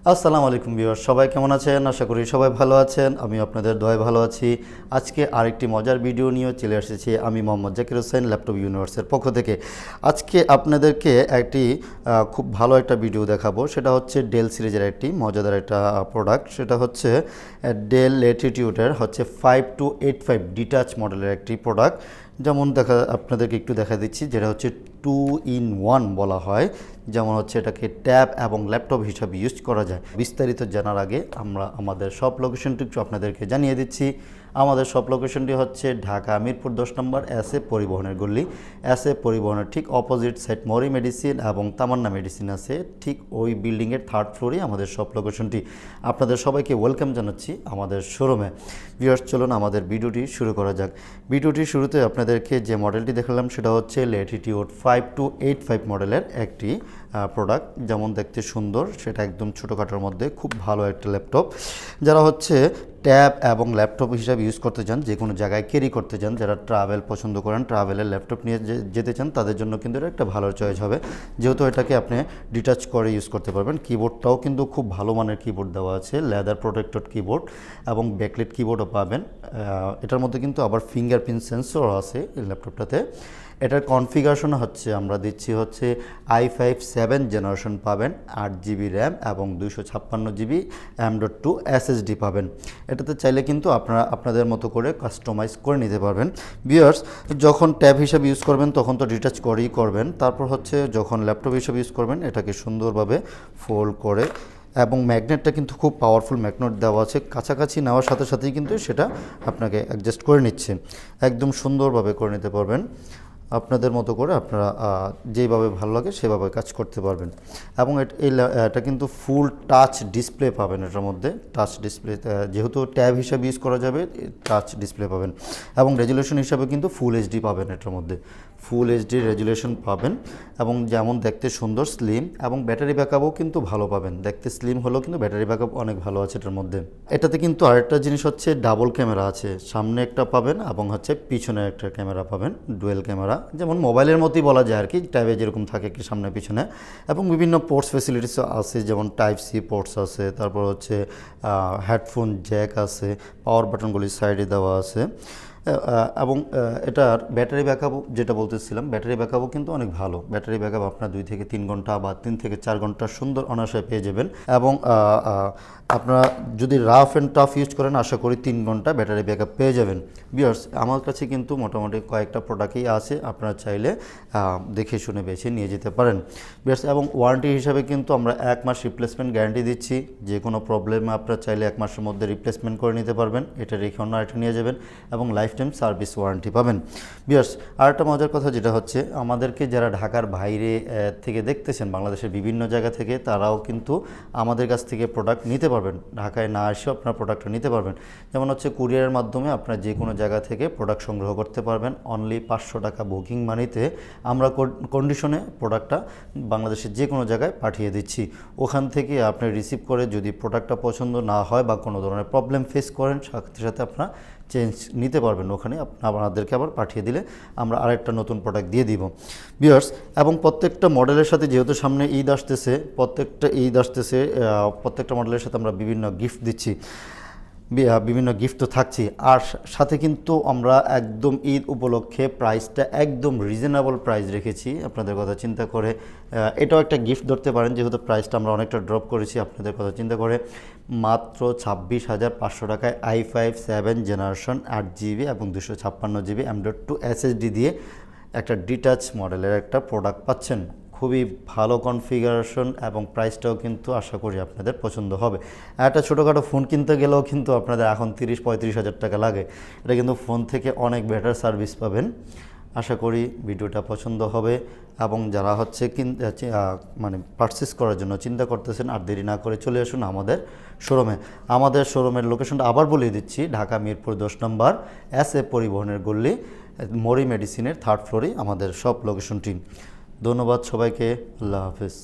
আসসালামু আলাইকুম ভিউয়ার্স, সবাই কেমন আছেন? আশা করি সবাই ভালো আছেন। আমি আপনাদের দোয়ায় ভালো আছি। আজকে আরেকটি মজার ভিডিও নিয়ে চলে এসেছি আমি মোহাম্মদ জাকির হোসেন, ল্যাপটপ ইউনিভার্সের পক্ষ থেকে। আজকে আপনাদেরকে একটি খুব ভালো একটা ভিডিও দেখাবো। সেটা হচ্ছে ডেল সিরিজের একটি মজাদার একটা প্রোডাক্ট। সেটা হচ্ছে ডেল ল্যাটিটিউডের 5285 ডিটাচ মডেলের একটি প্রোডাক্ট। যেমন আপনাদেরকে একটু দেখা দিচ্ছি, যেটা হচ্ছে 2 in 1 বলা হয়। যেমন হচ্ছে এটাকে ট্যাব এবং ল্যাপটপ হিসাবে ইউজ করা যায়। বিস্তারিত জানার আগে আমরা আমাদের সব লোকেশনটি একটু আপনাদেরকে জানিয়ে দিচ্ছি। আমাদের সব লোকেশনটি হচ্ছে ঢাকা মিরপুর 10 নম্বর এস এ পরিবহনের গল্লি। এস এ পরিবহনের ঠিক অপোজিট সাইড মরি মেডিসিন এবং তামান্না মেডিসিন আছে, ঠিক ওই বিল্ডিংয়ের 3rd ফ্লোরে আমাদের সব লোকেশনটি। আপনাদের সবাইকে ওয়েলকাম জানাচ্ছি আমাদের শোরুমে। ভিউয়ার্স, চলুন আমাদের ভিডিওটি শুরু করা যাক। ভিডিওটির শুরুতে আপনাদেরকে যে মডেলটি দেখালাম সেটা হচ্ছে ল্যাটিটিউড 5285 মডেলের একটি প্রোডাক্ট। যেমন দেখতে সুন্দর, সেটা একদম ছোটোখাটোর মধ্যে খুব ভালো একটা ল্যাপটপ। যারা হচ্ছে ট্যাব এবং ল্যাপটপ হিসাবে ইউজ করতে চান, যে কোনো জায়গায় ক্যারি করতে চান, যারা ট্রাভেল পছন্দ করেন, ট্রাভেলের ল্যাপটপ নিয়ে যেতে চান, তাদের জন্য কিন্তু এটা একটা ভালো চয়েস হবে। যেহেতু এটাকে আপনি ডিটাচ করে ইউজ করতে পারবেন। কিবোর্ডটাও কিন্তু খুব ভালো মানের কিবোর্ড দেওয়া আছে, লেদার প্রোটেক্টেড কিবোর্ড এবং ব্যাকলাইট কিবোর্ডও পাবেন। এটার মধ্যে কিন্তু আবার ফিঙ্গারপ্রিন্ট সেন্সর আছে এই ল্যাপটপটাতে। এটার কনফিগারেশন হচ্ছে আমরা দিচ্ছি হচ্ছে i5 7 জেনারেশন পাবেন, 8GB র্যাম এবং 256GB M.2 SSD পাবেন। এটাতে চাইলে কিন্তু আপনারা আপনাদের মতো করে কাস্টমাইজ করে নিতে পারবেন। ভিউয়ার্স, যখন ট্যাব হিসাবে ইউজ করবেন তখন তো ডিটাচ করেই করবেন। তারপর হচ্ছে যখন ল্যাপটপ হিসাবে ইউজ করবেন, এটাকে সুন্দরভাবে ফোল্ড করে, এবং ম্যাগনেটটা কিন্তু খুব পাওয়ারফুল ম্যাগনেট দেওয়া আছে। কাছাকাছি নেওয়ার সাথে সাথেই কিন্তু সেটা আপনাকে অ্যাডজাস্ট করে নিচ্ছে। একদম সুন্দরভাবে করে নিতে পারবেন। আপনাদের মতো করে আপনারা যেইভাবে ভালো লাগে সেভাবে কাজ করতে পারবেন। এবং এটা কিন্তু ফুল টাচ ডিসপ্লে পাবেন। এটার মধ্যে টাচ ডিসপ্লে, যেহেতু ট্যাব হিসাবে ইউজ করা যাবে, টাচ ডিসপ্লে পাবেন। এবং রেজুলেশন হিসাবে কিন্তু ফুল এইচডি পাবেন। এটার মধ্যে ফুল এইচডি রেজুলেশন পাবেন। এবং যেমন দেখতে সুন্দর, স্লিম, এবং ব্যাটারি ব্যাকআপও কিন্তু ভালো পাবেন। দেখতে স্লিম হলেও কিন্তু ব্যাটারি ব্যাকআপ অনেক ভালো আছে এটার মধ্যে। এটাতে কিন্তু আরেকটা জিনিস হচ্ছে ডাবল ক্যামেরা আছে। সামনে একটা পাবেন এবং হচ্ছে পিছনে একটা ক্যামেরা পাবেন, ডুয়েল ক্যামেরা। যেমন মোবাইলের মতোই বলা যায় আর কি, ট্যাবে যেরকম থাকে কি সামনে পিছনে। এবং বিভিন্ন পোর্টস ফেসিলিটিস আছে, যেমন টাইপ সি পোর্টস আছে, তারপর হচ্ছে হেডফোন জ্যাক আছে, পাওয়ার বাটনগুলি সাইডে দেওয়া আছে। এবং এটার ব্যাটারি ব্যাকআপ যেটা বলতেছিলাম, ব্যাটারি ব্যাকআপও কিন্তু অনেক ভালো। ব্যাটারি ব্যাকআপ আপনার 2 থেকে 3 ঘন্টা বা 3 থেকে 4 ঘন্টা সুন্দর অনায়াসে পেয়ে যাবেন। এবং আপনারা যদি রাফ অ্যান্ড টাফ ইউজ করেন, আশা করি 3 ঘন্টা ব্যাটারি ব্যাকআপ পেয়ে যাবেন। ভিউয়ার্স, আমার কাছে কিন্তু মোটামুটি কয়েকটা প্রোডাক্টই আছে, আপনারা চাইলে দেখে শুনে বেছে নিয়ে যেতে পারেন। ভিউয়ার্স, এবং ওয়ারেন্টি হিসাবে কিন্তু আমরা 1 মাস রিপ্লেসমেন্ট গ্যারান্টি দিচ্ছি। যে কোনো প্রবলেমে আপনারা চাইলে 1 মাসের মধ্যে রিপ্লেসমেন্ট করে নিতে পারবেন। এটা রেখে অন্য আরেকটা নিয়ে যাবেন এবং লাইফ টাইম সার্ভিস ওয়ারেন্টি পাবেন। ভিউয়ার্স, আরেকটা মজার কথা যেটা হচ্ছে, আমাদেরকে যারা ঢাকার বাইরে থেকে দেখতেছেন, বাংলাদেশের বিভিন্ন জায়গা থেকে, তারাও কিন্তু আমাদের কাছ থেকে প্রোডাক্ট নিতে পারবেন। ঢাকায় না এসেও আপনার প্রোডাক্টটা নিতে পারবেন। যেমন হচ্ছে কুরিয়ারের মাধ্যমে আপনার যে কোনো জায়গা থেকে প্রোডাক্ট সংগ্রহ করতে পারবেন। অনলি 500 টাকা বুকিং মানিতে আমরা কন্ডিশনে প্রোডাক্টটা বাংলাদেশের যে কোনো জায়গায় পাঠিয়ে দিচ্ছি। ওখান থেকে আপনি রিসিভ করে যদি প্রোডাক্টটা পছন্দ না হয় বা কোনো ধরনের প্রবলেম ফেস করেন, সাথে সাথে আপনার চেঞ্জ নিতে পারবেন। ওখানে আপনাদেরকে আবার পাঠিয়ে দিলে আমরা আরেকটা নতুন প্রোডাক্ট দিয়ে দিব। ভিউয়ার্স, এবং প্রত্যেকটা মডেলের সাথে, যেহেতু সামনে ঈদ আসতেছে, প্রত্যেকটা মডেলের সাথে আমরা বিভিন্ন গিফট দিচ্ছি, বিভিন্ন গিফট তো থাকছি। আর সাথে কিন্তু আমরা একদম ঈদ উপলক্ষে প্রাইসটা একদম রিজনেবল প্রাইস রেখেছি আপনাদের কথা চিন্তা করে। এটাও একটা গিফট ধরতে পারেন, যেহেতু প্রাইসটা আমরা অনেকটা ড্রপ করেছি আপনাদের কথা চিন্তা করে। মাত্র 26,500 টাকায় i5 7 জেনারেশন 8GB এবং 256GB M.2 SSD দিয়ে একটা ডিটাচ মডেলের একটা প্রোডাক্ট পাচ্ছেন। খুবই ভালো কনফিগারেশন এবং প্রাইসটাও কিন্তু আশা করি আপনাদের পছন্দ হবে। একটা ছোটোখাটো ফোন কিনতে গেলেও কিন্তু আপনাদের এখন 30-35 হাজার টাকা লাগে। এটা কিন্তু ফোন থেকে অনেক বেটার সার্ভিস পাবেন। আশা করি ভিডিওটা পছন্দ হবে। এবং যারা হচ্ছে মানে পারচেস করার জন্য চিন্তা করতেছেন, আর দেরি না করে চলে আসুন আমাদের শোরুমে। আমাদের শোরুমের লোকেশনটা আবার বলিয়ে দিচ্ছি, ঢাকা মিরপুর 10 নম্বর এস এ পরিবহনের গল্লি, মরি মেডিসিনের 3rd ফ্লোরে আমাদের সব লোকেশনটি। ধন্যবাদ সবাইকে। আল্লাহ হাফেজ।